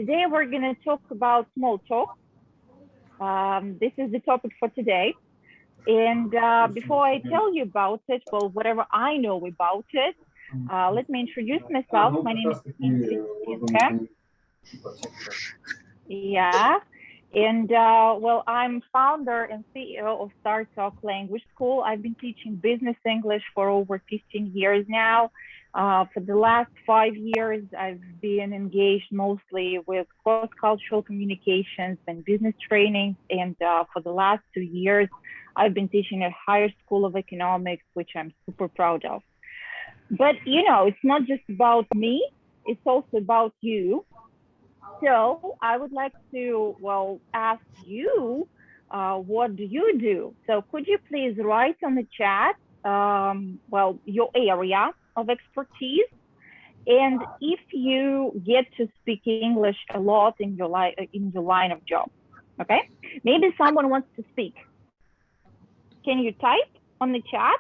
Today we're going to talk about small talk. This is the topic for today. And before I tell you about it, well, whatever I know about it, let me introduce myself. My name is Екатерina Белятинская. Yeah. And well, I'm founder and CEO of Starship Language School. I've been teaching business English for over 15 years now. For the last 5 years, I've been engaged mostly with cross-cultural communications and business training. And for the last 2 years, I've been teaching at Higher School of Economics, which I'm super proud of. But, you know, it's not just about me, it's also about you. So I would like to, well, ask you, what do you do? So could you please write on the chat, well, your area of expertise, and if you get to speak English a lot in your line of job, okay? Maybe someone wants to speak. Can you type on the chat?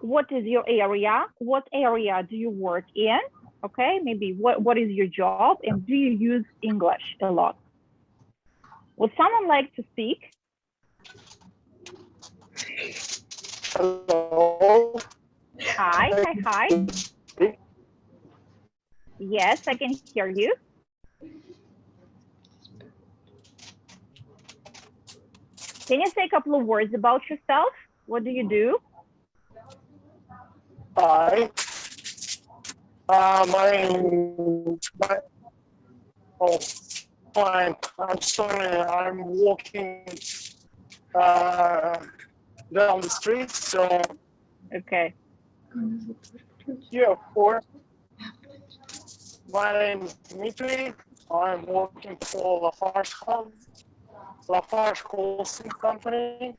What is your area? What area do you work in? Okay, maybe what is your job, and do you use English a lot? Would someone like to speak? Hello. Hi. Yes, I can hear you. Can you say a couple of words about yourself? What do you do? Hi. Fine. I'm sorry. I'm walking down the street, so. Okay. Yeah, of course. My name is Dmitry. I'm working for Lafarge Wholesale Company.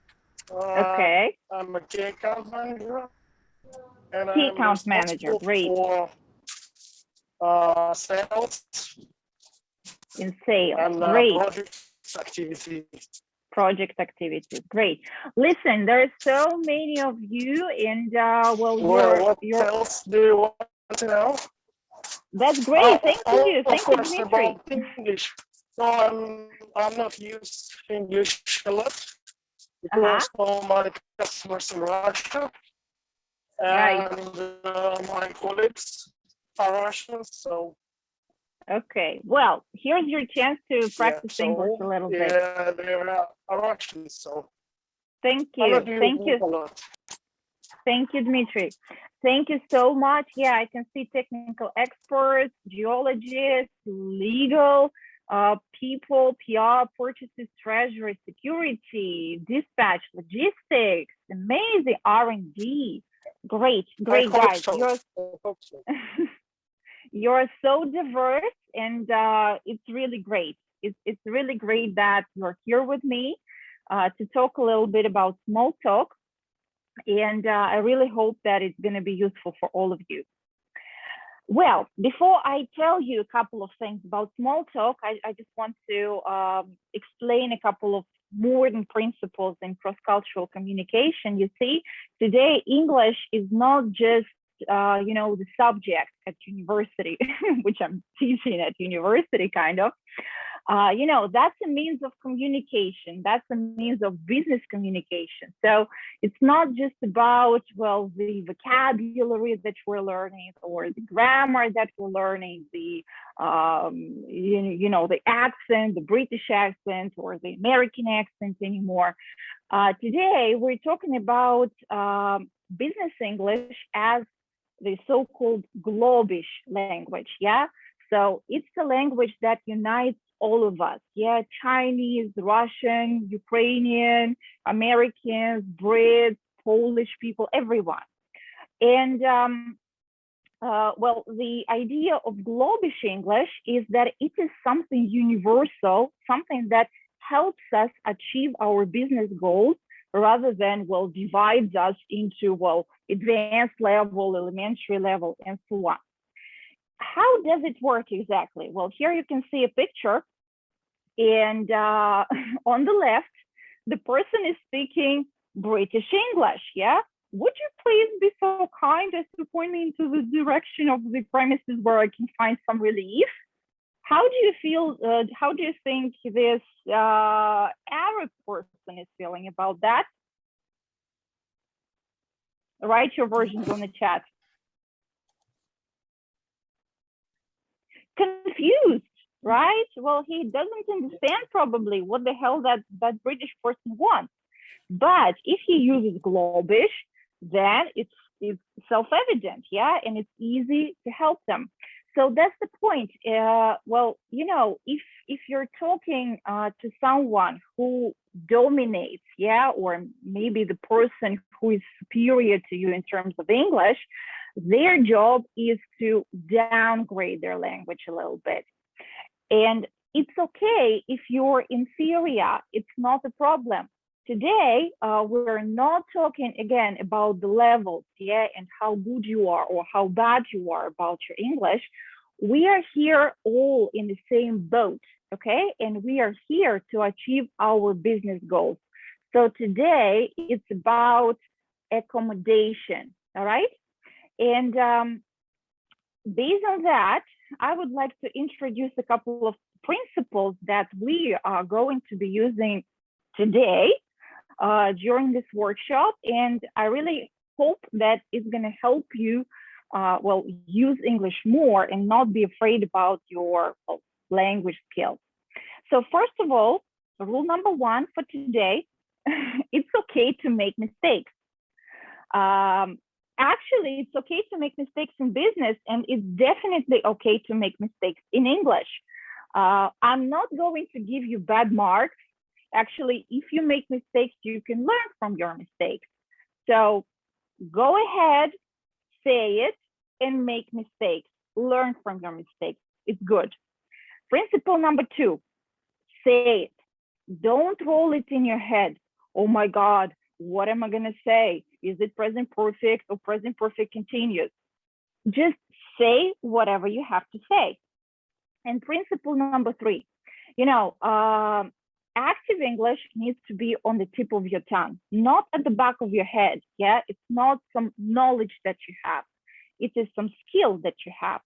Okay. I'm a key account manager. And key account manager, great. For sales. In sales, and great. Project activities, great. Listen, there are so many of you, and well, what else do you want to know? That's great. Thank you. Thank you, Dmitry. About English. So I'm not used English a lot because all my customers in Russia and my colleagues are Russian. So. Okay. Well, here's your chance to practice English a little bit. Yeah, they're Russian. So. Thank you. Thank you. Thank you, Dmitry. Thank you so much. Yeah, I can see technical experts, geologists, legal people, PR, purchases, treasury, security, dispatch, logistics, amazing R&D. Great guys. You're so diverse, and it's really great. It's really great that you're here with me to talk a little bit about small talk. And I really hope that it's going to be useful for all of you. Well, before I tell you a couple of things about small talk, I just want to explain a couple of modern principles in cross-cultural communication. You see, today English is not just you know, the subject at university, which I'm teaching at university, kind of. You know, that's a means of communication. That's a means of business communication. So it's not just about, well, the vocabulary that we're learning or the grammar that we're learning, the, you know, the accent, the British accent or the American accent anymore. Today, we're talking about business English as the so-called globish language, yeah? So it's a language that unites all of us, yeah? Chinese, Russian, Ukrainian, Americans, Brits, Polish people, everyone. And well, the idea of globish English is that it is something universal, something that helps us achieve our business goals rather than, well, divides us into, well, advanced level, elementary level, and so on. How does it work exactly? Well, here you can see a picture, and on the left, the person is speaking British English, yeah? Would you please be so kind as to point me into the direction of the premises where I can find some relief? How do you feel, how do you think this Arab person is feeling about that? Write your versions on the chat. Confused, right? Well, he doesn't understand probably what the hell that British person wants. But if he uses globish, then it's self-evident, yeah, and it's easy to help them. So that's the point. Well, you know, if you're talking to someone who dominates, yeah, or maybe the person who is superior to you in terms of English, their job is to downgrade their language a little bit. And it's okay if you're inferior, it's not a problem. Today, we're not talking again about the levels, yeah, and how good you are or how bad you are about your English. We are here all in the same boat, okay? And we are here to achieve our business goals. So today, it's about accommodation, all right? And based on that, I would like to introduce a couple of principles that we are going to be using today during this workshop. And I really hope that it's going to help you, well, use English more and not be afraid about your language skills. So first of all, rule number one for today, it's okay to make mistakes. Actually, it's okay to make mistakes in business, and it's definitely okay to make mistakes in English. I'm not going to give you bad marks. Actually, if you make mistakes, you can learn from your mistakes. So go ahead, say it, and make mistakes. Learn from your mistakes. It's good. Principle number two, say it. Don't roll it in your head. Oh my God, what am I going to say? Is it present perfect or present perfect continuous? Just say whatever you have to say. And principle number three, you know, active English needs to be on the tip of your tongue, not at the back of your head. Yeah, it's not some knowledge that you have. It is some skill that you have.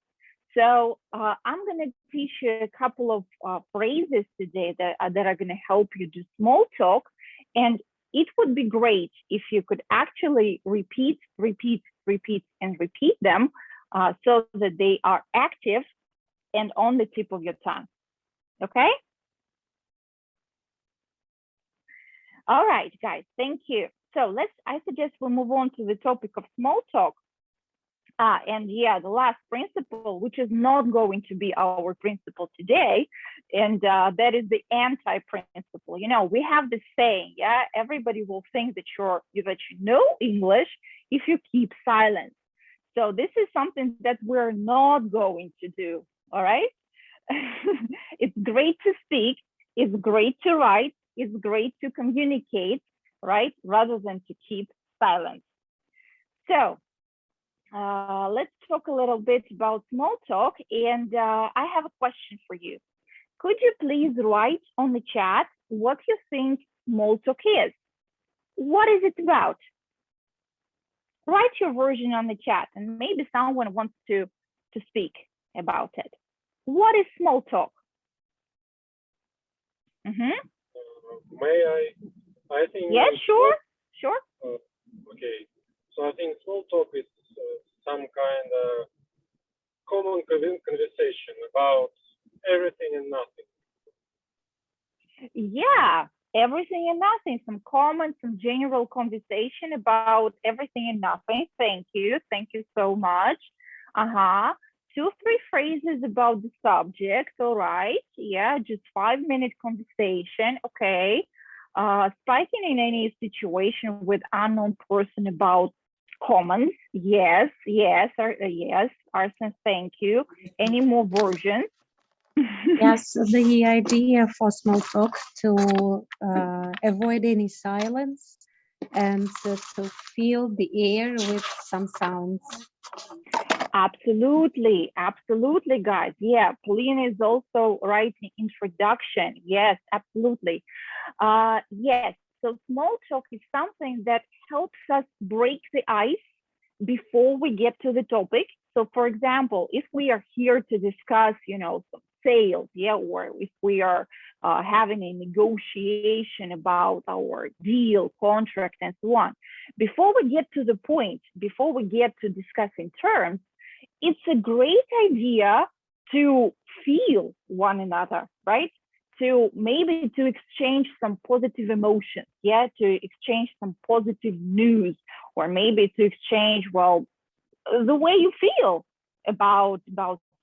So I'm going to teach you a couple of phrases today that are going to help you do small talk. And it would be great if you could actually repeat, and repeat them so that they are active and on the tip of your tongue. Okay? All right, guys, thank you. So I suggest we move on to the topic of small talk. And yeah, the last principle, which is not going to be our principle today, and that is the anti-principle. You know, we have this saying, yeah, everybody will think that you know English if you keep silent. So this is something that we're not going to do, all right? It's great to speak, it's great to write, it's great to communicate, right? Rather than to keep silent. So let's talk a little bit about small talk. And I have a question for you. Could you please write on the chat what you think small talk is? What is it about? Write your version on the chat, and maybe someone wants to speak about it. What is small talk? May I think. Yes, sure. Okay. So I think small talk is some kind of common conversation about everything and nothing. Yeah, everything and nothing. Some common, some general conversation about everything and nothing. Thank you. Thank you so much. 2-3 phrases about the subject. All right. Yeah, just 5-minute conversation. Okay. Spiking in any situation with unknown person about commons. Yes. Arsene, thank you. Any more versions? Yes, the idea for small talk to avoid any silence and to fill the air with some sounds. Absolutely, guys. Yeah, Polina is also writing introduction. Yes, absolutely. Yes, so small talk is something that helps us break the ice before we get to the topic. So for example, if we are here to discuss, you know, some sales, yeah, or if we are having a negotiation about our deal, contract, and so on. Before we get to the point, before we get to discussing terms, it's a great idea to feel one another, right? To maybe to exchange some positive emotions, yeah, to exchange some positive news, or maybe to exchange, well, the way you feel about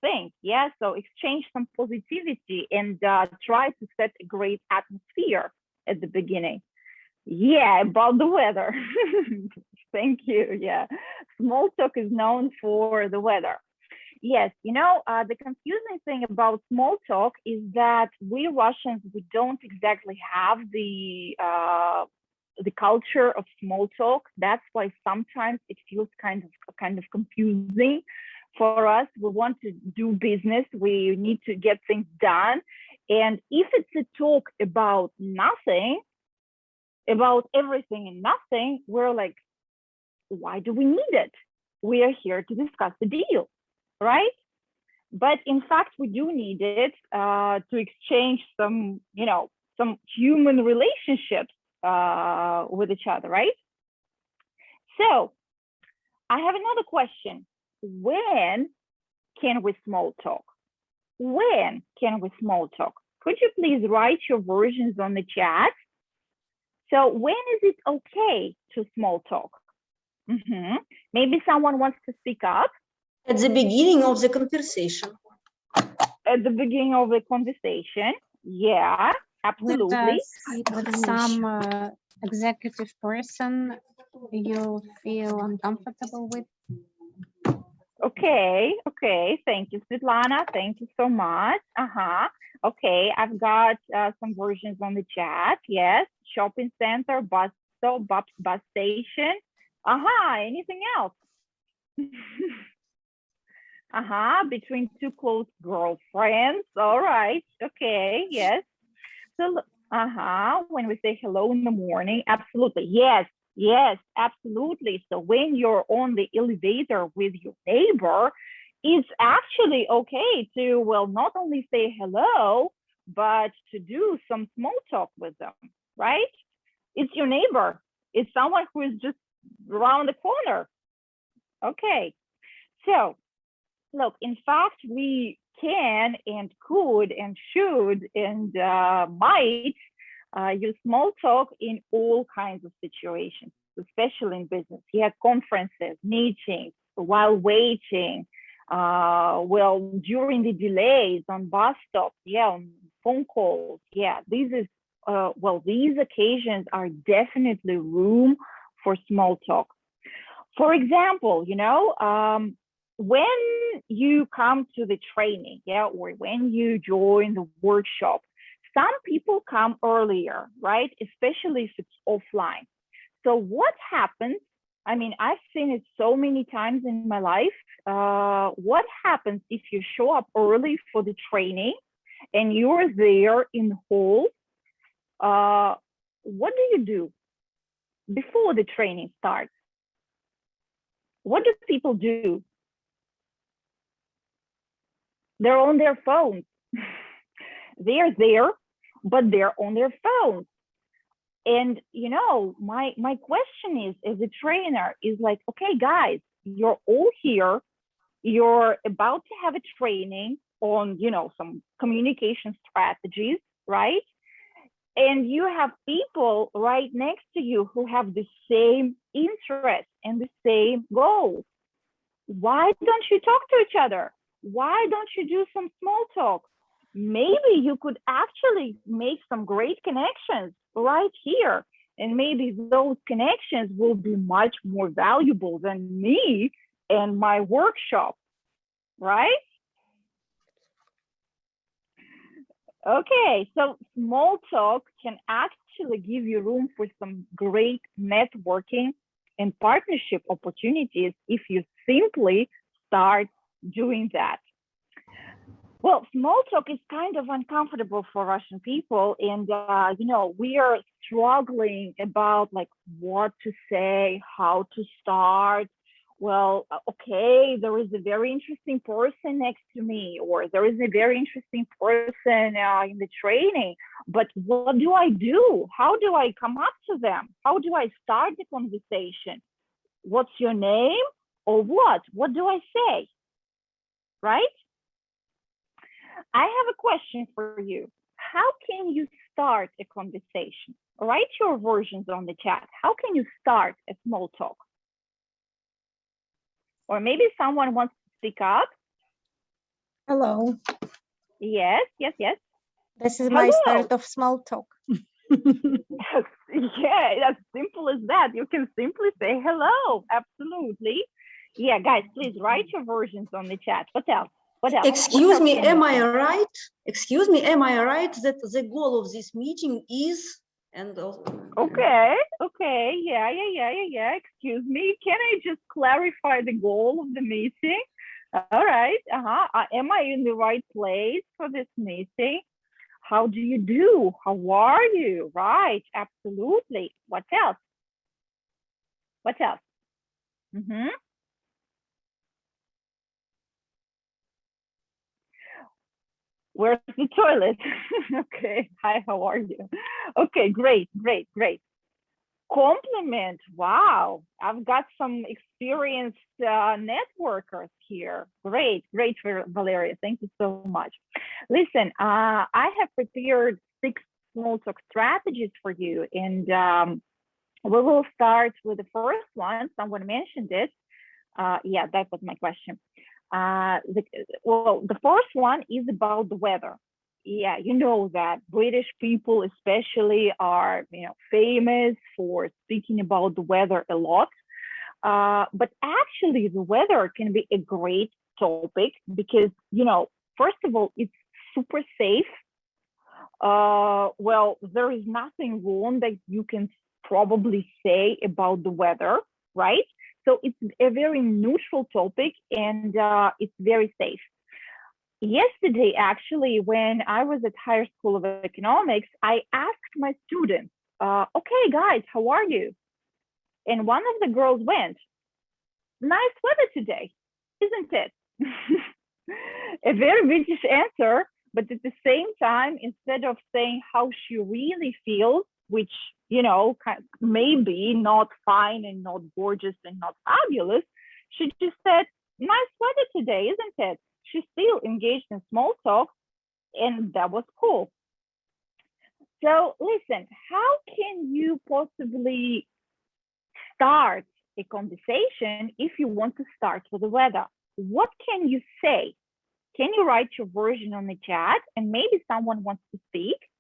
things, yeah. So exchange some positivity and try to set a great atmosphere at the beginning. Yeah, about the weather. Thank you. Yeah, small talk is known for the weather. Yes, you know, the confusing thing about small talk is that we Russians, we don't exactly have the culture of small talk. That's why sometimes it feels kind of confusing for us. We want to do business, we need to get things done, and if it's a talk about nothing, about everything and nothing, we're like, why do we need it? We are here to discuss the deal, right? But in fact, we do need it to exchange some, you know, some human relationships with each other, right? So I have another question. When can we small talk? When can we small talk? Could you please write your versions on the chat? So when is it okay to small talk? Maybe someone wants to speak up. At the beginning of the conversation. At the beginning of the conversation, yeah, absolutely. With some executive person you feel uncomfortable with. Okay, thank you, Svetlana. Thank you so much. Okay, I've got some versions on the chat. Yes, shopping center, bus stop, bus station. Anything else? Between two close girlfriends. All right, okay, yes. So, when we say hello in the morning, absolutely, yes, absolutely. So when you're on the elevator with your neighbor, it's actually okay to, well, not only say hello, but to do some small talk with them, right? It's your neighbor. It's someone who is just around the corner. Okay, so look, in fact, we can and could and should and might use small talk in all kinds of situations, especially in business. Yeah, conferences, meetings, while waiting, well, during the delays on bus stops, yeah, on phone calls. Yeah, these occasions are definitely room for small talk. For example, you know, when you come to the training, yeah, or when you join the workshop, some people come earlier, right? Especially if it's offline. So what happens? I mean, I've seen it so many times in my life. What happens if you show up early for the training and you're there in the hall? What do you do before the training starts? What do people do? They're on their phones. They're there, but they're on their phones. And, you know, my question is, as a trainer, is like, okay, guys, you're all here. You're about to have a training on, you know, some communication strategies, right? And you have people right next to you who have the same interests and the same goals. Why don't you talk to each other? Why don't you do some small talk? Maybe you could actually make some great connections right here. And maybe those connections will be much more valuable than me and my workshop, right? Okay, so small talk can actually give you room for some great networking and partnership opportunities if you simply start doing that. Well, small talk is kind of uncomfortable for Russian people, and you know, we are struggling about like what to say, how to start, well, okay, there is a very interesting person next to me, or there is a very interesting person in the training, but what do I do? How do I come up to them? How do I start the conversation? What's your name? Or what? What do I say? Right? I have a question for you. How can you start a conversation? Write your versions on the chat. How can you start a small talk? Or maybe someone wants to speak up. Hello. Yes, yes, yes. This is Hello. my start of small talk. Yeah, as simple as that. You can simply say hello. Absolutely. Yeah, guys, please write your versions on the chat. What else? What else? Excuse What me, else can am you I say? right? Excuse me, am I right that the goal of this meeting is and Okay, okay, yeah. Excuse me, can I just clarify the goal of the meeting? All right, am I in the right place for this meeting? How do you do? How are you? Right, absolutely. What else? What else? Where's the toilet? Okay, hi, how are you? Okay, great. Compliment, wow, I've got some experienced networkers here. Great, Valeria, thank you so much. Listen, I have prepared 6 small talk strategies for you, and we will start with the first one. Someone mentioned it. Yeah, that was my question. The first one is about the weather. Yeah, you know that British people especially are, famous for speaking about the weather a lot. But actually the weather can be a great topic because, first of all, it's super safe. Well, there is nothing wrong that you can probably say about the weather, right? So it's a very neutral topic, and it's very safe. Yesterday, actually, when I was at Higher School of Economics, I asked my students, okay, guys, how are you? And one of the girls went, nice weather today, isn't it? A very British answer, but at the same time, instead of saying how she really feels, which, maybe not fine and not gorgeous and not fabulous, she just said, nice weather today, isn't it? She still engaged in small talk, and that was cool. So listen, how can you possibly start a conversation if you want to start with the weather? What can you say? Can you write your version on the chat, and maybe someone wants to speak?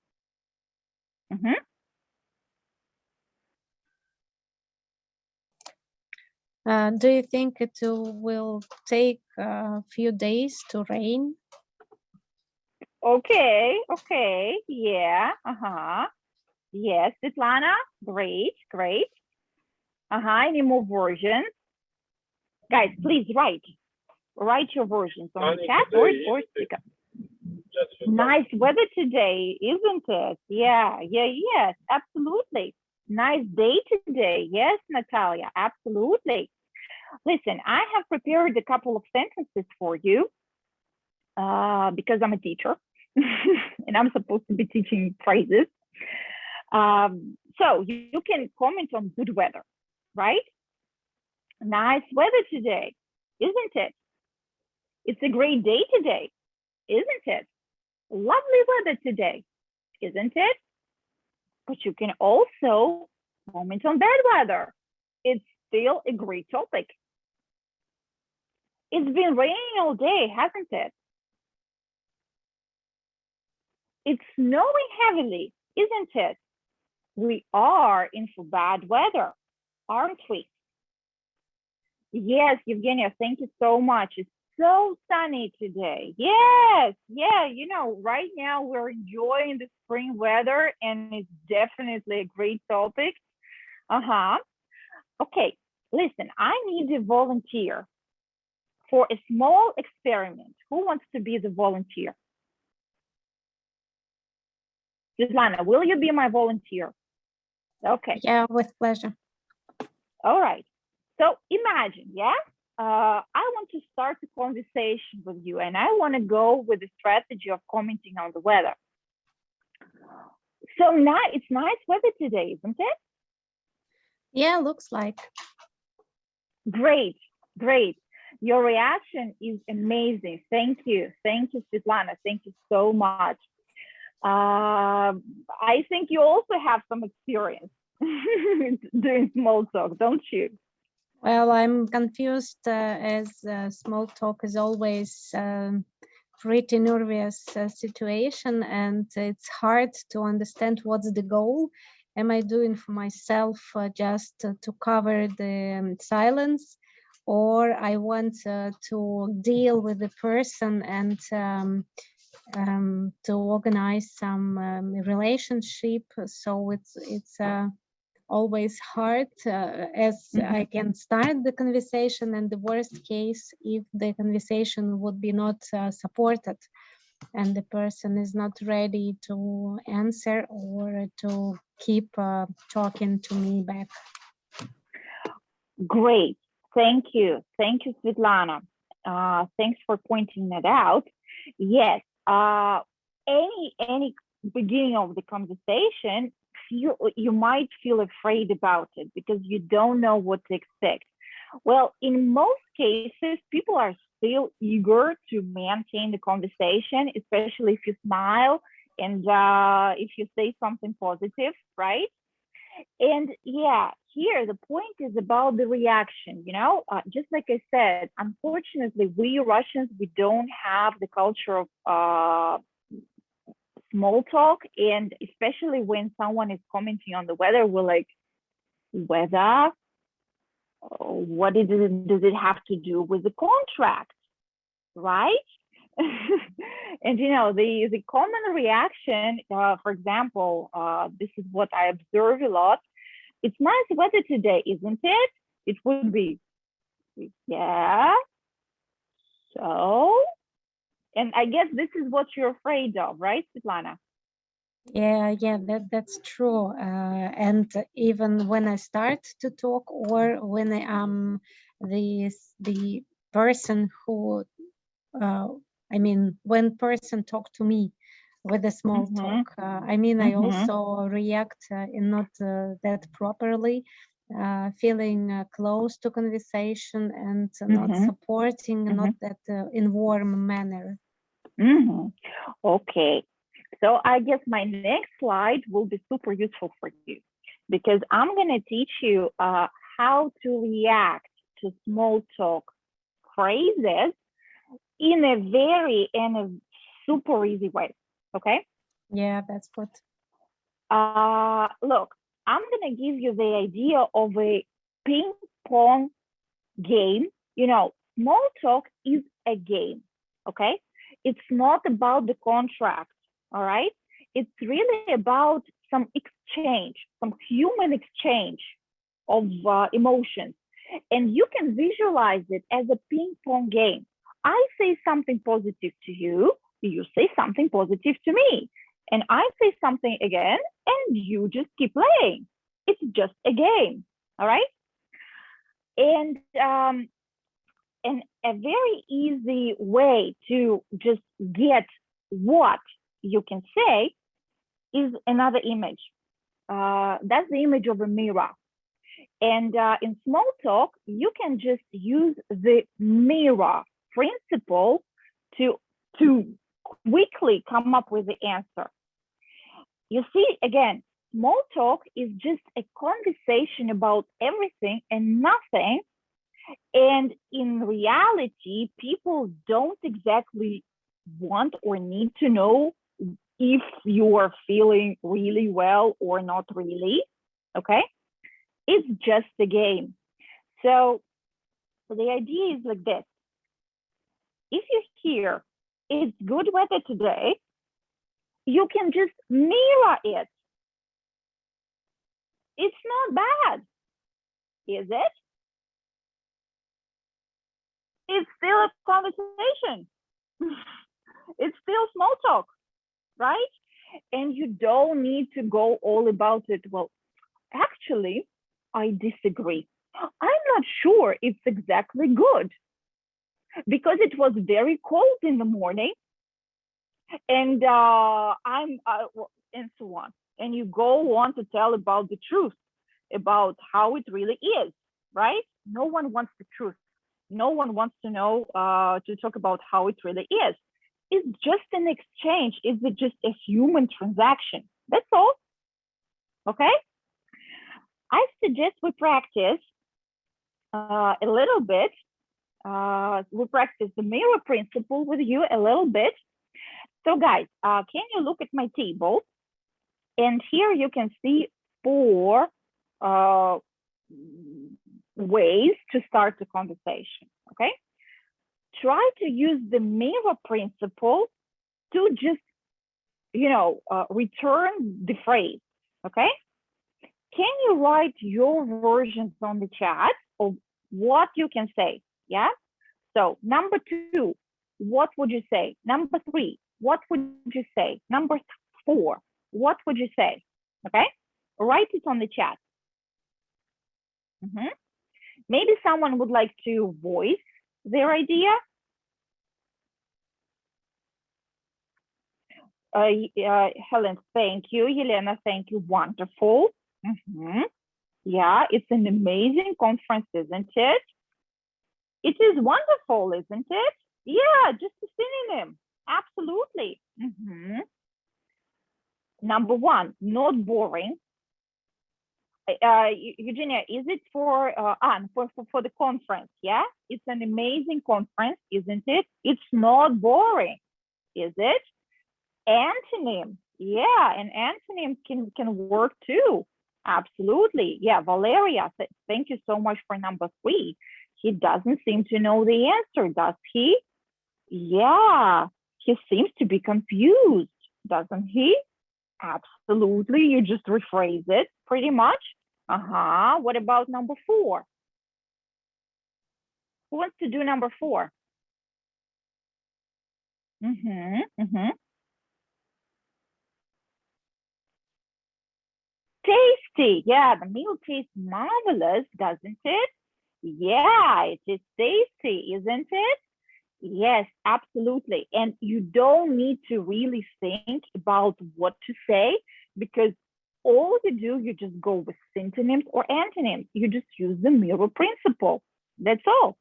Do you think it will take a few days to rain? Okay, yeah, yes, Svetlana, great. Any more versions? Guys, please write your versions on the chat or speak up. Nice weather today, isn't it? Yeah, yes, absolutely. Nice day today. Yes, Natalia, absolutely. Listen, I have prepared a couple of sentences for you because I'm a teacher and I'm supposed to be teaching phrases. So you can comment on good weather, right? Nice weather today, isn't it? It's a great day today, isn't it? Lovely weather today, isn't it? But you can also comment on bad weather. It's still a great topic. It's been raining all day, hasn't it? It's snowing heavily, isn't it? We are in for bad weather, aren't we? Yes, Evgenia, thank you so much. It's so sunny today. Yes, yeah, right now we're enjoying the spring weather, and it's definitely a great topic. Okay, listen, I need a volunteer for a small experiment. Who wants to be the volunteer? Svetlana, will you be my volunteer? Okay. Yeah, with pleasure. All right. So imagine, yeah, I want to start a conversation with you, and I want to go with the strategy of commenting on the weather. So now it's nice weather today, isn't it? Yeah, looks like. Great, great. Your reaction is amazing. Thank you, Svetlana. Thank you so much. I think you also have some experience doing small talk, don't you? Well, I'm confused as small talk is always pretty nervous situation, and it's hard to understand what's the goal. Am I doing for myself just to cover the silence, or I want to deal with the person and to organize some relationship? So it's always hard as I can start the conversation, and the worst case if the conversation would be not supported and the person is not ready to answer or to keep talking to me back. Great, thank you, Svetlana. Thanks for pointing that out. Yes, any beginning of the conversation, you might feel afraid about it because you don't know what to expect. Well, in most cases, people are still eager to maintain the conversation, especially if you smile and if you say something positive, right? And yeah, here the point is about the reaction, you know, just like I said, unfortunately, we Russians, we don't have the culture of small talk, and especially when someone is commenting on the weather, we're like, weather? What does it have to do with the contract, right? And you know, the common reaction, for example, this is what I observe a lot. It's nice weather today, isn't it? It would be, yeah. So, and I guess this is what you're afraid of, right, Svetlana? Yeah, that's true. And even when I start to talk, or when I am the person who, I mean, when person talk to me with a small talk, I mean, I also react in not that properly, feeling close to conversation and not supporting, not that in warm manner. Okay. So I guess my next slide will be super useful for you, because I'm going to teach you how to react to small talk phrases in a very and a super easy way. Okay? Yeah, that's good. Look, I'm going to give you the idea of a ping pong game. You know, small talk is a game. Okay? It's not about the contract. All right, it's really about some exchange, some human exchange of emotions. And you can visualize it as a ping pong game. I say something positive to you, you say something positive to me. And I say something again, and you just keep playing. It's just a game, all right? And a very easy way to just get what you can say is another image. That's the image of a mirror. And in small talk, you can just use the mirror principle to quickly come up with the answer. You see, again, small talk is just a conversation about everything and nothing. And in reality, people don't exactly want or need to know if you are feeling really well or not really, okay? It's just a game. So the idea is like this. If you hear, it's good weather today, you can just mirror it. It's not bad, is it? It's still a conversation. It's still small talk, right? And you don't need to go all about it. Well, actually, I disagree. I'm not sure it's exactly good because it was very cold in the morning, and and so on. And you go on to tell about the truth, about how it really is, right? No one wants the truth. No one wants to know, to talk about how it really is. It's just an exchange. It's just a human transaction. That's all. Okay? I suggest we practice a little bit. We practice the mirror principle with you a little bit. So guys, can you look at my table? And here you can see 4 ways to start the conversation, okay? Try to use the mirror principle to just, return the phrase, okay? Can you write your versions on the chat of what you can say, yeah? So number 2, what would you say? Number 3, what would you say? Number 4, what would you say? Okay, write it on the chat. Maybe someone would like to voice their idea. Helen, thank you. Elena, thank you. Wonderful. Yeah, it's an amazing conference, isn't it? It is wonderful, isn't it? Yeah, just a synonym. Absolutely. Number 1, not boring. Eugenia, is it for the conference? Yeah, it's an amazing conference, isn't it? It's not boring, is it? Antonym, yeah, an antonym can work too. Absolutely, yeah. Valeria, thank you so much for number 3. He doesn't seem to know the answer, does he? Yeah, he seems to be confused, doesn't he? Absolutely, you just rephrase it pretty much. What about number 4? Who wants to do number 4? Tasty, yeah, the meal tastes marvelous, doesn't it? Yeah, it is tasty, isn't it? Yes, absolutely. And you don't need to really think about what to say, because all you do, you just go with synonyms or antonyms. You just use the mirror principle. That's all,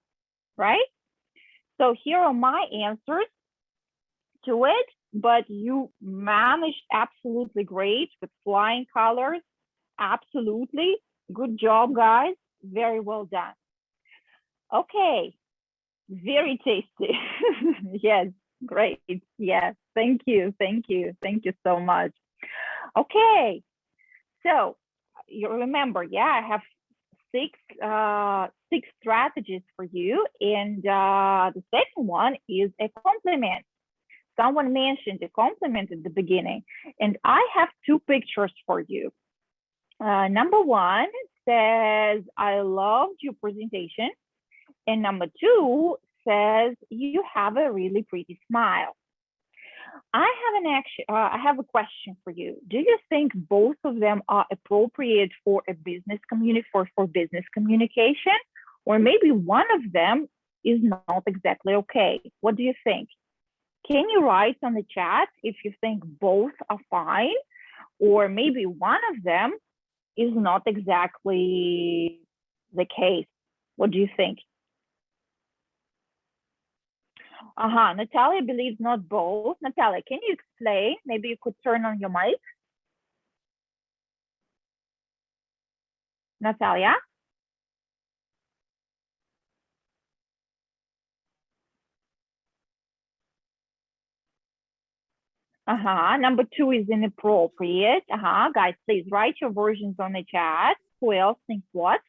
right? So here are my answers to it, but you managed absolutely great with flying colors. Absolutely. Good job, guys. Very well done. Okay. Very tasty. Yes, great. Yes, thank you. Thank you. Thank you so much. Okay. So you remember, yeah, I have 6 strategies for you. And the second one is a compliment. Someone mentioned a compliment at the beginning, and I have 2 pictures for you. Number 1 says, I loved your presentation. And number 2 says, you have a really pretty smile. I have a question for you. Do you think both of them are appropriate for a business for business communication? Or maybe one of them is not exactly okay? What do you think? Can you write on the chat if you think both are fine, or maybe one of them is not exactly the case? What do you think? Natalia believes not both. Natalia, can you explain? Maybe you could turn on your mic. Natalia? Number 2 is inappropriate. Guys, please write your versions on the chat. Who else thinks what?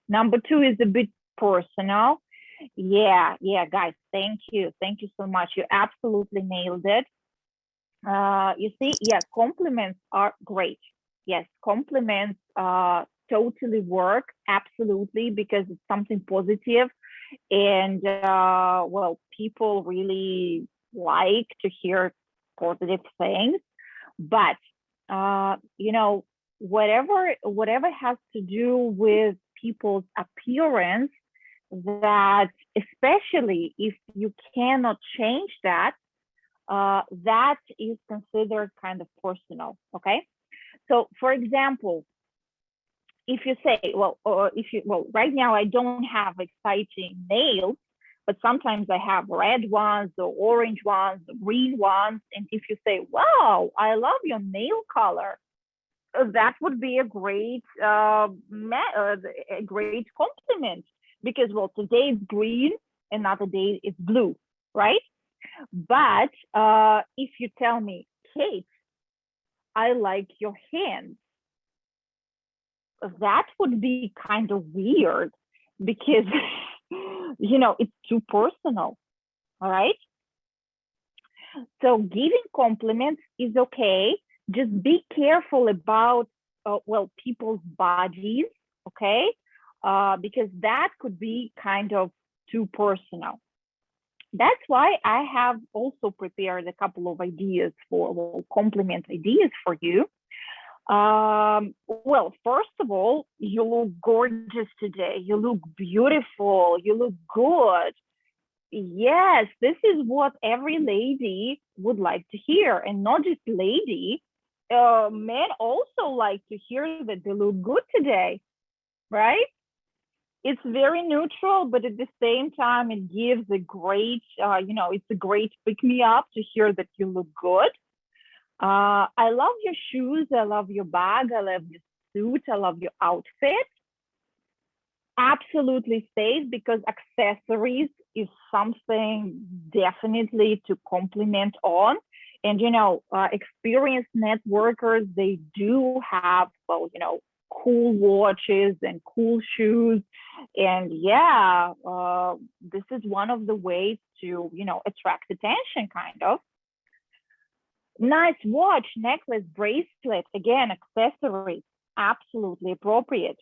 Number 2 is a bit personal. Yeah, guys, thank you. Thank you so much. You absolutely nailed it. You see, yeah, compliments are great. Yes, compliments totally work, absolutely, because it's something positive. And well, people really like to hear positive things, but you know, whatever has to do with people's appearance, that especially if you cannot change that, that is considered kind of personal. Okay, so for example, if you say, well, right now I don't have exciting nails, but sometimes I have red ones or orange ones, green ones. And if you say, wow, I love your nail color, that would be a great compliment, because, well, today is green, another day is blue, right? But if you tell me, Kate, I like your hands, that would be kind of weird, because you know, it's too personal. All right, so giving compliments is okay, just be careful about well, people's bodies, okay, because that could be kind of too personal. That's why I have also prepared a couple of ideas for, well, compliment ideas for you. Well, first of all, you look gorgeous today. You look beautiful. You look good. Yes, this is what every lady would like to hear, and not just lady. Men also like to hear that they look good today, right? It's very neutral, but at the same time, it gives a great, you know, it's a great pick-me-up to hear that you look good. I love your shoes. I love your bag. I love your suit. I love your outfit. Absolutely safe, because accessories is something definitely to compliment on. And, you know, experienced networkers, they do have, well, you know, cool watches and cool shoes. And yeah, this is one of the ways to, you know, attract attention, kind of. Nice watch, necklace, bracelet, again, accessories, absolutely appropriate.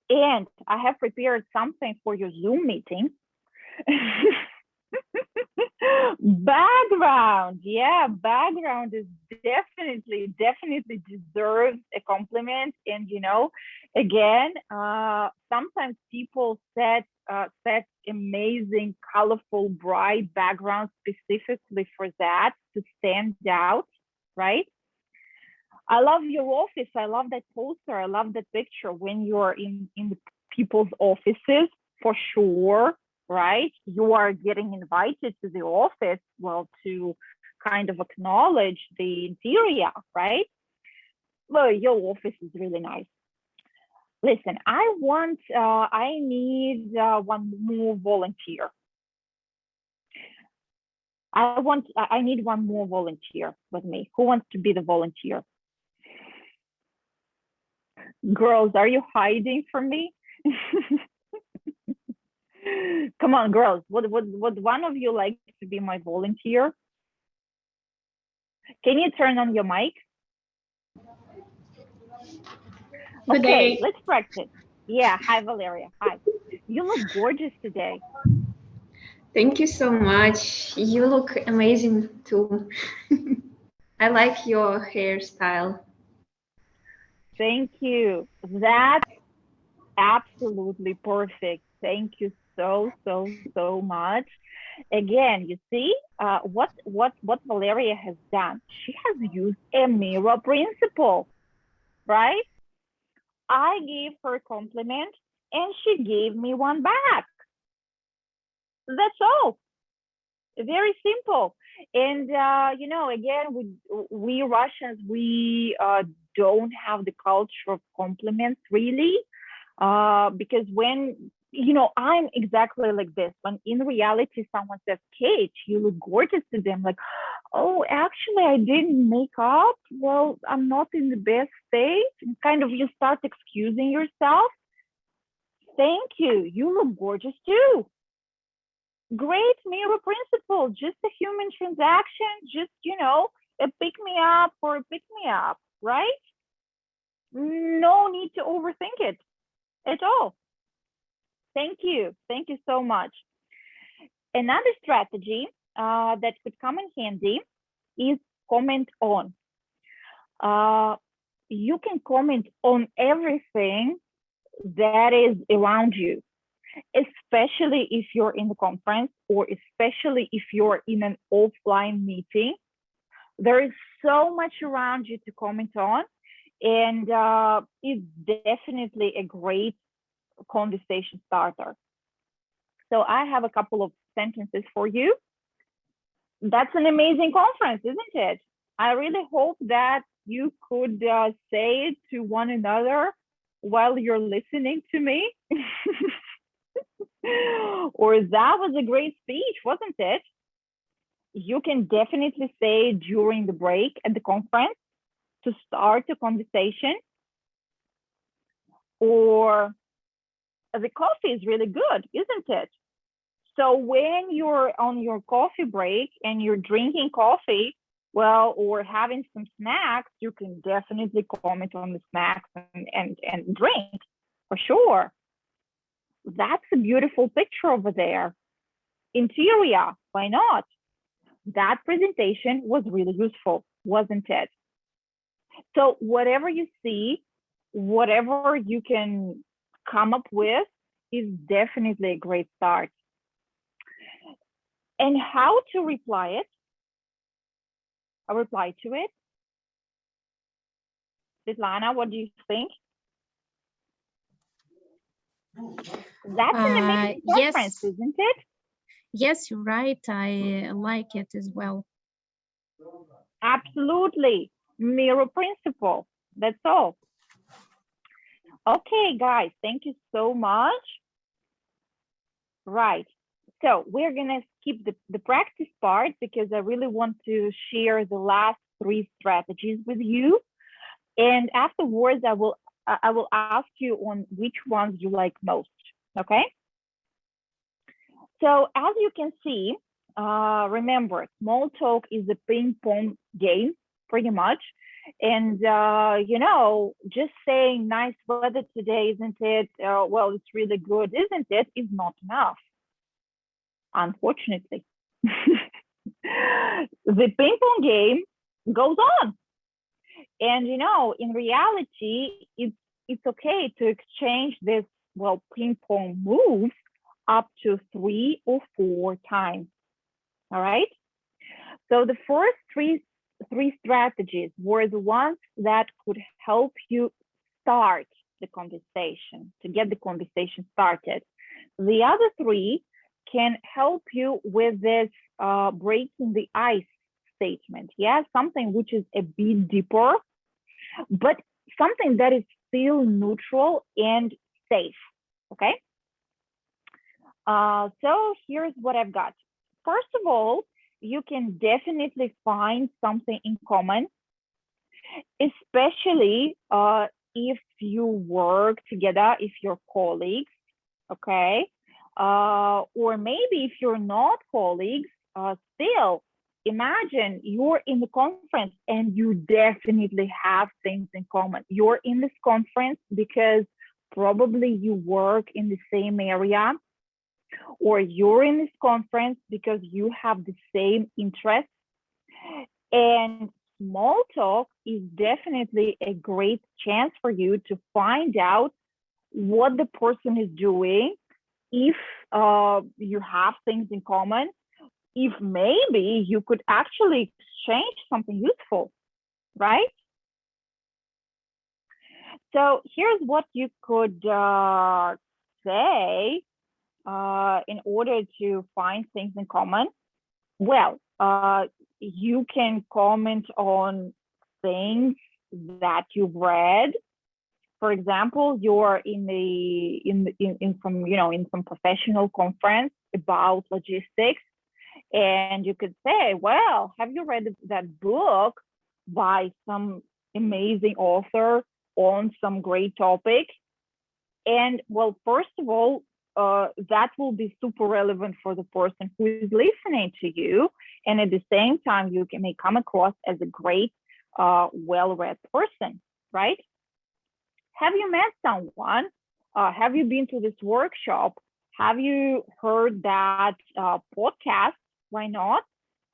And I have prepared something for your Zoom meeting. Background, yeah, background is definitely deserves a compliment. And, you know, again, sometimes people set amazing, colorful, bright backgrounds specifically for that, to stand out, right? I love your office. I love that poster. I love that picture when you're in the people's offices, for sure, right? You are getting invited to the office, well, to kind of acknowledge the interior, right? Well, your office is really nice. Listen, I need one more volunteer. I need one more volunteer with me. Who wants to be the volunteer? Girls, are you hiding from me? Come on, girls. Would one of you like to be my volunteer? Can you turn on your mic? Okay, let's practice. Yeah, hi, Valeria. Hi. You look gorgeous today. Thank you so much. You look amazing too. I like your hairstyle. Thank you. That's absolutely perfect. Thank you so much. Again, you see what Valeria has done. She has used a mirror principle, right? I gave her a compliment and she gave me one back. That's all. Very simple. And you know, again, we Russians, we don't have the culture of compliments, really, because when, you know, I'm exactly like this. When in reality someone says, Kate, you look gorgeous today, I'm like, oh, actually I didn't make up. Well, I'm not in the best state. And kind of you start excusing yourself. Thank you. You look gorgeous too. Great mirror principle, just a human transaction, just, you know, a pick me up or a pick me up, right? No need to overthink it at all. Thank you so much. Another strategy that could come in handy is comment on. You can comment on everything that is around you, especially if you're in the conference or especially if you're in an offline meeting. There is so much around you to comment on, and it's definitely a great conversation starter. So I have a couple of sentences for you. That's an amazing conference, isn't it? I really hope that you could say it to one another while you're listening to me. Or that was a great speech, wasn't it? You can definitely say during the break at the conference to start a conversation. Or the coffee is really good, isn't it? So when you're on your coffee break and you're drinking coffee, well, or having some snacks, you can definitely comment on the snacks and drink, for sure. That's a beautiful picture over there. Interior, why not? That presentation was really useful, wasn't it? So whatever you see, whatever you can come up with is definitely a great start. And how to reply it? A reply to it? Svetlana, what do you think? That's an amazing conference, yes. isn't it? Yes, you're right. I like it as well. Absolutely. Mirror principle. That's all. Okay, guys, thank you so much. Right. So we're going to skip the practice part because I really want to share the last 3 strategies with you. And afterwards, I will ask you on which ones you like most. Okay. So as you can see, remember, small talk is a ping pong game, pretty much. And, you know, just saying nice weather today, isn't it? Well, it's really good, isn't it? Is not enough, unfortunately. The ping pong game goes on. And, you know, in reality, it's okay to exchange this, well, ping pong moves up to 3 or 4 times. All right. So the first three strategies were the ones that could help you start the conversation, to get the conversation started. The other 3 can help you with this breaking the ice statement. Yeah, something which is a bit deeper, but something that is still neutral and safe. Okay. So here's what I've got. First of all, you can definitely find something in common, especially if you work together, if you're colleagues, okay? Or maybe if you're not colleagues, still, imagine you're in the conference and you definitely have things in common. You're in this conference because probably you work in the same area, or you're in this conference because you have the same interests. And small talk is definitely a great chance for you to find out what the person is doing, if you have things in common, if maybe you could actually exchange something useful, right? So here's what you could say in order to find things in common. Well, you can comment on things that you've read. For example, you're in some professional conference about logistics, and you could say, well, have you read that book by some amazing author on some great topic? And well, first of all, that will be super relevant for the person who is listening to you. And at the same time, you may come across as a great, well-read person, right? Have you met someone? Have you been to this workshop? Have you heard that podcast why not?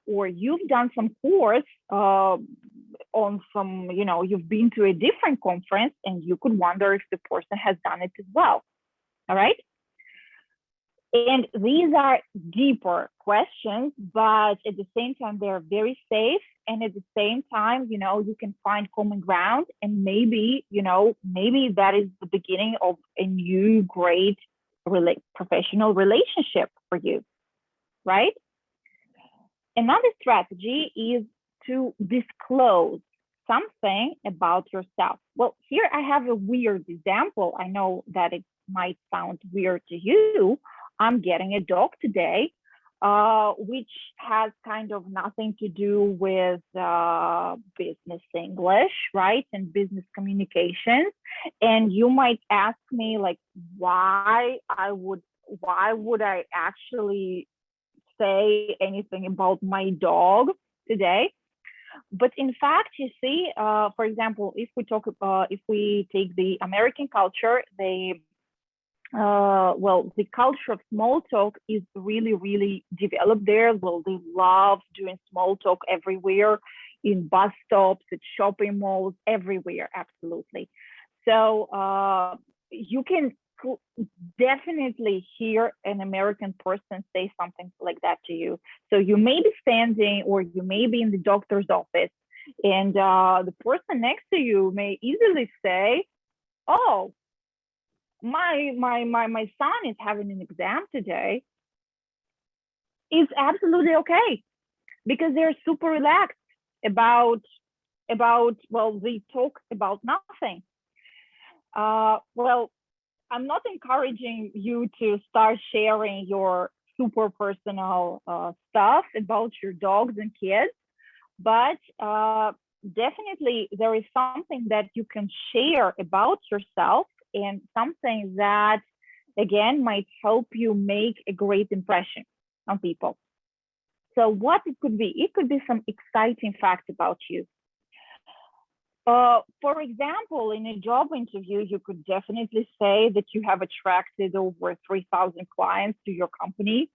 Or you've done some course on some, you've been to a different conference and you could wonder if the person has done it as well. All right. And these are deeper questions, but at the same time, they're very safe. And at the same time, you can find common ground, and maybe, maybe that is the beginning of a new great professional relationship for you, right? Another strategy is to disclose something about yourself. Well, here I have a weird example. I know that it might sound weird to you. I'm getting a dog today, which has kind of nothing to do with business English, right? And business communications. And you might ask me, like, why would I actually say anything about my dog today? But in fact, you see, for example, if we take the American culture, the culture of small talk is really, really developed there. Well, they love doing small talk everywhere, in bus stops, at shopping malls, everywhere, absolutely. So you can definitely hear an American person say something like that to you. So you may be standing, or you may be in the doctor's office, and the person next to you may easily say, "Oh, my son is having an exam today." It's absolutely okay, because they're super relaxed about they talk about nothing. Well, I'm not encouraging you to start sharing your super personal stuff about your dogs and kids, but definitely there is something that you can share about yourself, and something that, again, might help you make a great impression on people. So what it could be? It could be some exciting facts about you. For example, in a job interview, you could definitely say that you have attracted over 3,000 clients to your company,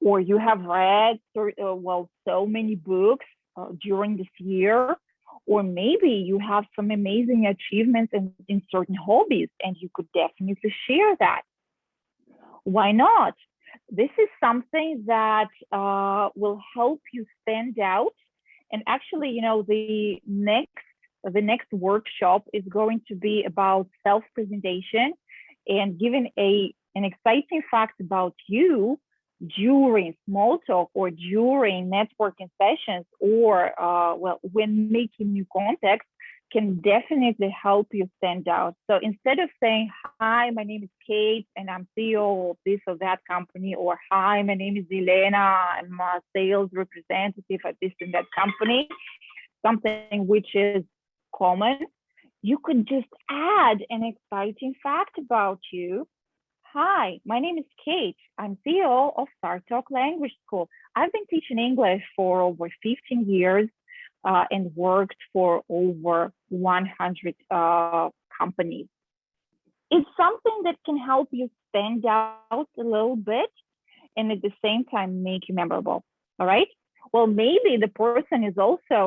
or you have read so many books during this year, or maybe you have some amazing achievements in certain hobbies, and you could definitely share that. Why not? This is something that will help you stand out. And actually, the next workshop is going to be about self-presentation, and giving an exciting fact about you during small talk, or during networking sessions, or when making new contacts, can definitely help you stand out. So instead of saying, "Hi, my name is Kate and I'm CEO of this or that company," or "Hi, my name is Elena, I'm a sales representative at this and that company," something which is common, you could just add an exciting fact about you. "Hi, my name is Kate. I'm CEO of Startalk Language School. I've been teaching English for over 15 years and worked for over 100 companies." It's something that can help you stand out a little bit, and at the same time make you memorable. All right. Well, maybe the person is also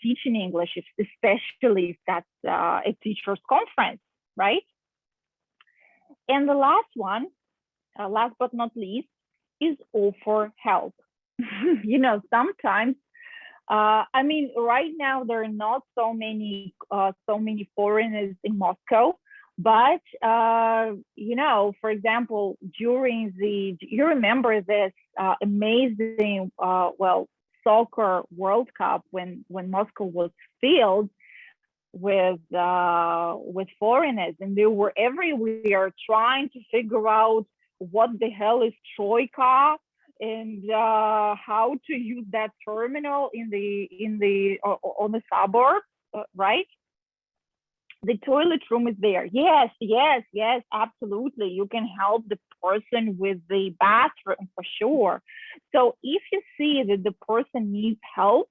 teaching English, especially if that's a teacher's conference, right? And the last one, last but not least, is offer help. Sometimes, right now there are not so many foreigners in Moscow, but for example, you remember this amazing soccer World Cup when Moscow was filled with foreigners, and they were everywhere trying to figure out what the hell is troika, and how to use that terminal on the suburbs, right? The toilet room is there. Yes, absolutely. You can help the person with the bathroom for sure. So if you see that the person needs help,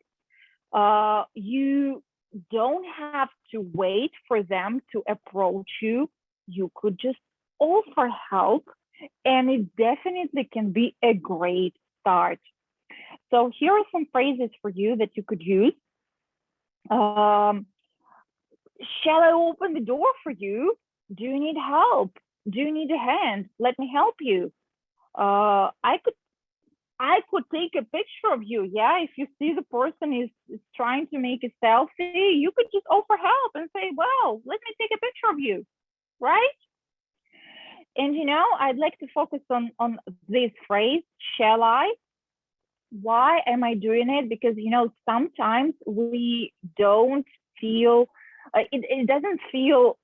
you don't have to wait for them to approach you. You could just offer help, and it definitely can be a great start So here are some phrases for you that you could use. Shall I open the door for you? Do you need help? Do you need a hand? Let me help you. I could take a picture of you. Yeah, if you see the person is trying to make a selfie, you could just offer help and say, well, let me take a picture of you, right? And you know, I'd like to focus on this phrase, shall I? Why am I doing it? Because, you know, sometimes we don't feel, it doesn't feel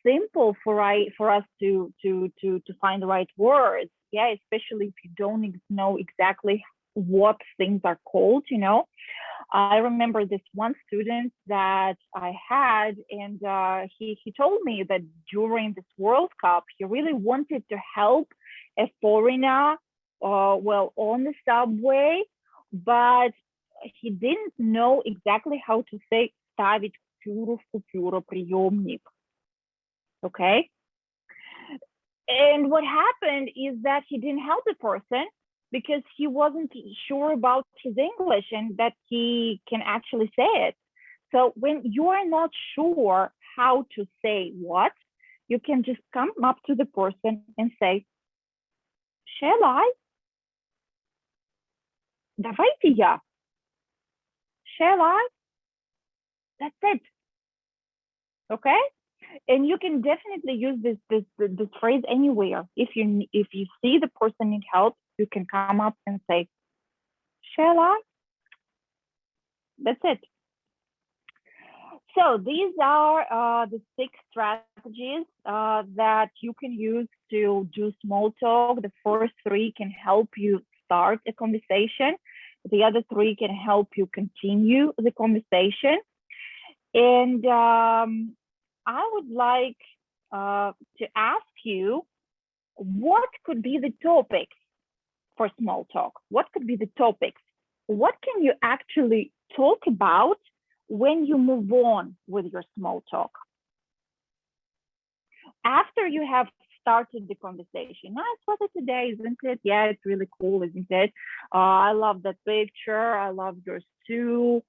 simple for us to find the right words. Yeah, especially if you don't know exactly what things are called, you know. I remember this one student that I had, and he told me that during this World Cup, he really wanted to help a foreigner, well, on the subway, but he didn't know exactly how to say ставить купюру в купюроприемник. Okay. And what happened is that he didn't help the person because he wasn't sure about his English and that he can actually say it. So when you are not sure how to say what, you can just come up to the person and say, shall I? Давайте я. Shall I? That's it. Okay? And you can definitely use this phrase anywhere. If you see the person need help, you can come up and say, shall I? That's it. So these are the 6 strategies that you can use to do small talk. The first 3 can help you start a conversation. The other 3 can help you continue the conversation. And I would like to ask you, what could be the topics for small talk? What could be the topics? What can you actually talk about when you move on with your small talk? After you have started the conversation, nice weather today, isn't it? Yeah, it's really cool, isn't it? I love that picture. I love yours too.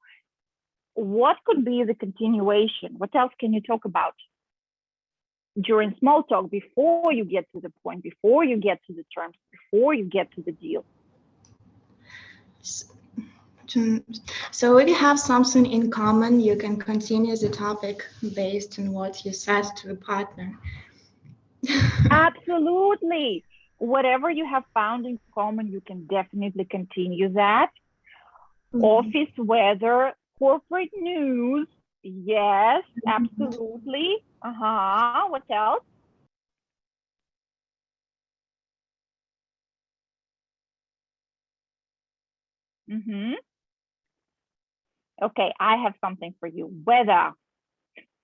What could be the continuation? What else can you talk about during small talk before you get to the point, before you get to the terms, before you get to the deal? So if you have something in common, you can continue the topic based on what you said to the partner. Absolutely. Whatever you have found in common, you can definitely continue that. Office weather, corporate news. Yes, absolutely. What else? Okay, I have something for you. Weather,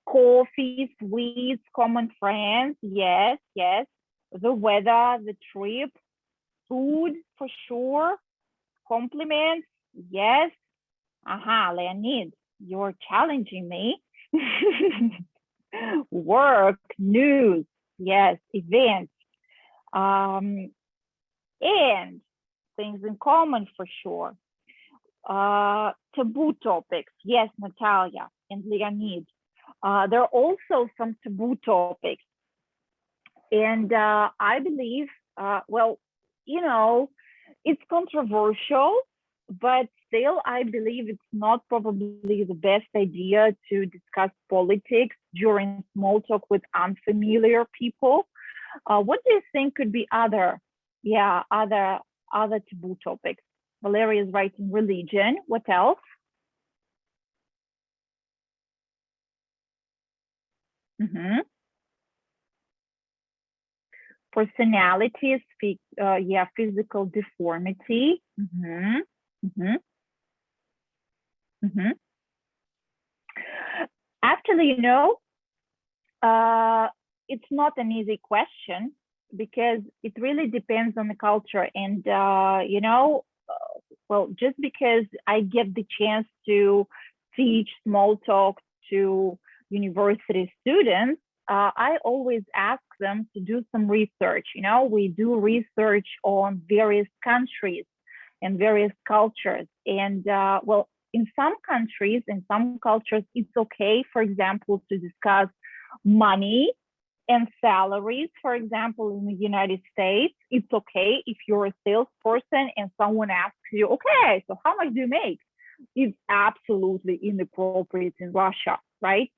coffee, sweets, common friends. Yes, yes. The weather, the trip, food for sure. Compliments. Yes. Leonid, you're challenging me. Work, news, yes, events, and things in common for sure. Taboo topics, yes, Natalia and Leonid. There are also some taboo topics. And I believe, well, you know, it's controversial, but still, I believe it's not probably the best idea to discuss politics during small talk with unfamiliar people. What do you think could be other taboo topics? Valeria is writing religion. What else? Personalities, physical deformity. Actually, you know, it's not an easy question because it really depends on the culture. And, you know, well, just because I get the chance to teach small talk to university students, I always ask them to do some research. You know, we do research on various countries. and various cultures. And well, in some countries, in some cultures, it's okay, for example, to discuss money and salaries. For example, in the United States, it's okay if you're a salesperson and someone asks you, okay, so how much do you make? It's absolutely inappropriate in Russia, right?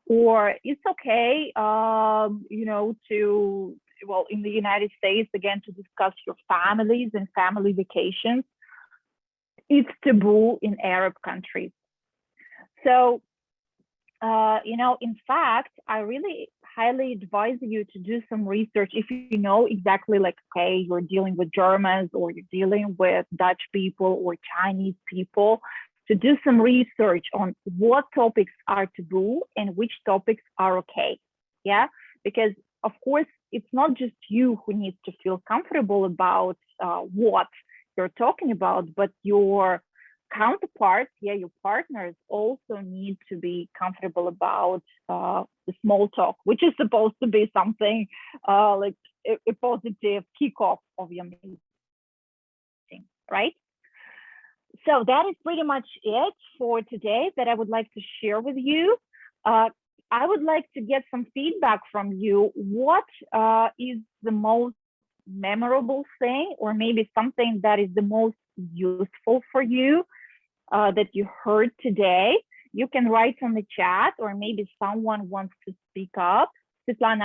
Or it's okay, you know, to, well, in the United States, again, to discuss your families and family vacations. It's taboo in Arab countries. So, you know, in fact, I really highly advise you to do some research if you know exactly, like, okay, you're dealing with Germans or you're dealing with Dutch people or Chinese people, to do some research on what topics are taboo and which topics are okay. Yeah, because of course, it's not just you who needs to feel comfortable about what you're talking about, but your counterparts, yeah, your partners also need to be comfortable about the small talk, which is supposed to be something like a positive kickoff of your meeting, right? So that is pretty much it for today that I would like to share with you. I would like to get some feedback from you. What is the most memorable thing, or maybe something that is the most useful for you that you heard today? You can write on the chat, or maybe someone wants to speak up. Svetlana,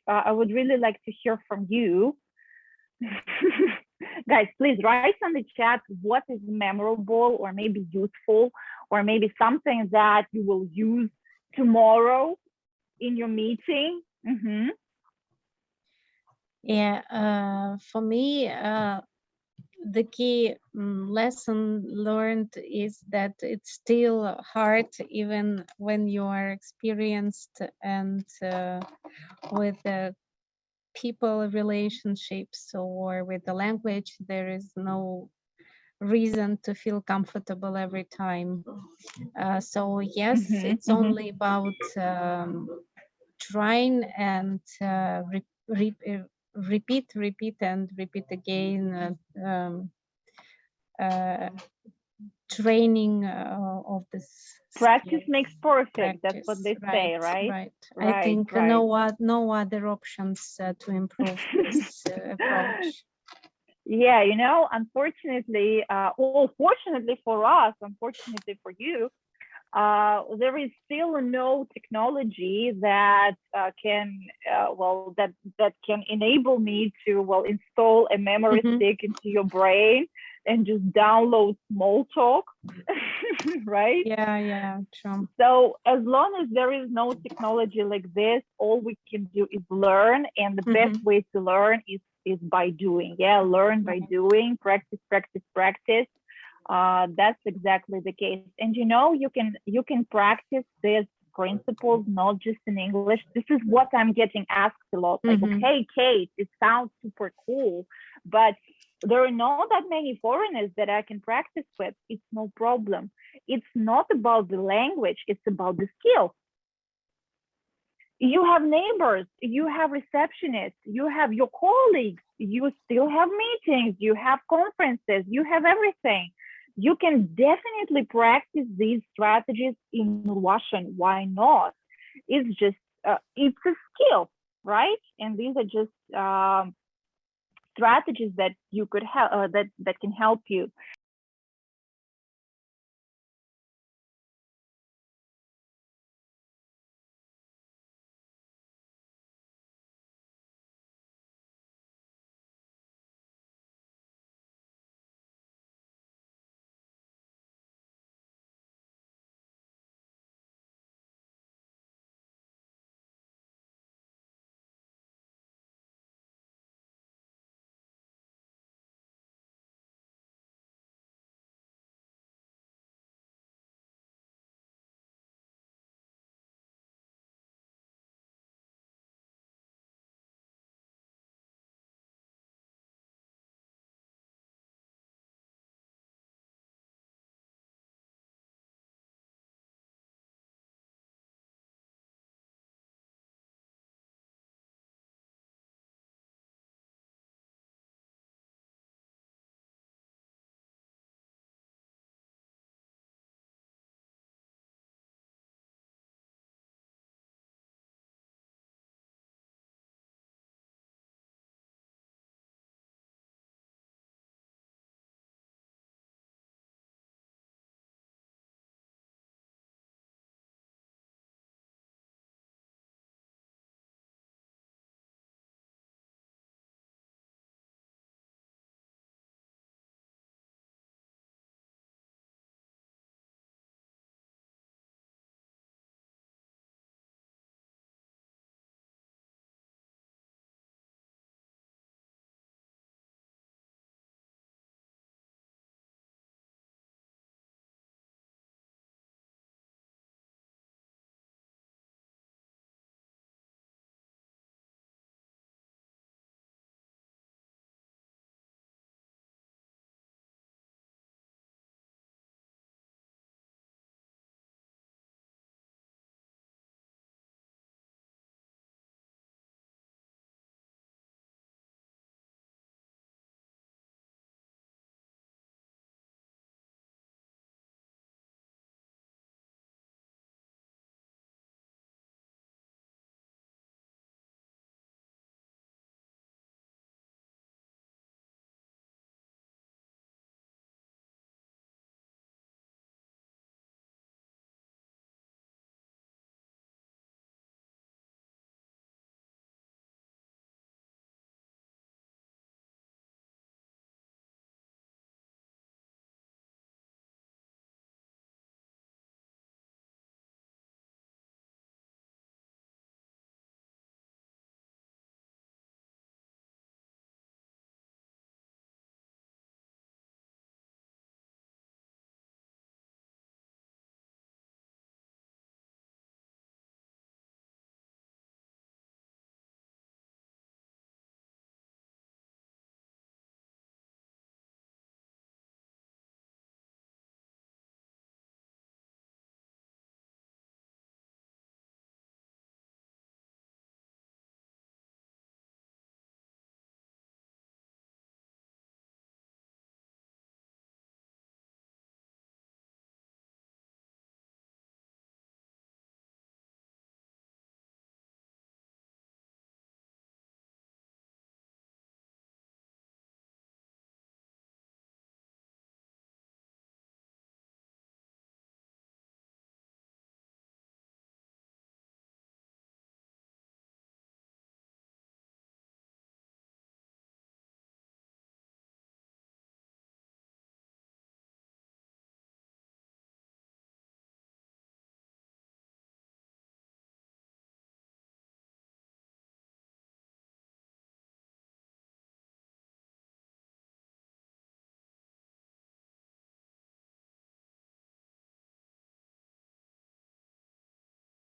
I would really like to hear from you. Guys, please write on the chat what is memorable or maybe useful, or maybe something that you will use tomorrow in your meeting. Mm-hmm. Yeah, for me, the key lesson learned is that it's still hard, even when you are experienced and with the people relationships or with the language, there is no reason to feel comfortable every time. So yes, it's only about trying and repeat and repeat again, training of this. Practice makes perfect. Practice, that's what they say, right? Right. Right, I think right. no other options to improve this approach. Yeah, you know, unfortunately, well, fortunately for us, unfortunately for you, there is still no technology that can, well, that can enable me to, well, install a memory stick into your brain and just download small talk, right? Yeah, true. So as long as there is no technology like this, all we can do is learn, and the best way to learn is by doing. Yeah, learn by doing, practice. That's exactly the case. And you know, you can practice these principles not just in English. This is what I'm getting asked a lot. Like, okay, Kate, it sounds super cool, but there are not that many foreigners that I can practice with. It's no problem. It's not about the language, it's about the skill. You have neighbors, you have receptionists, you have your colleagues, you still have meetings, you have conferences, you have everything. You can definitely practice these strategies in Russian. Why not? It's just, it's a skill, right? And these are just strategies that you could help, that can help you.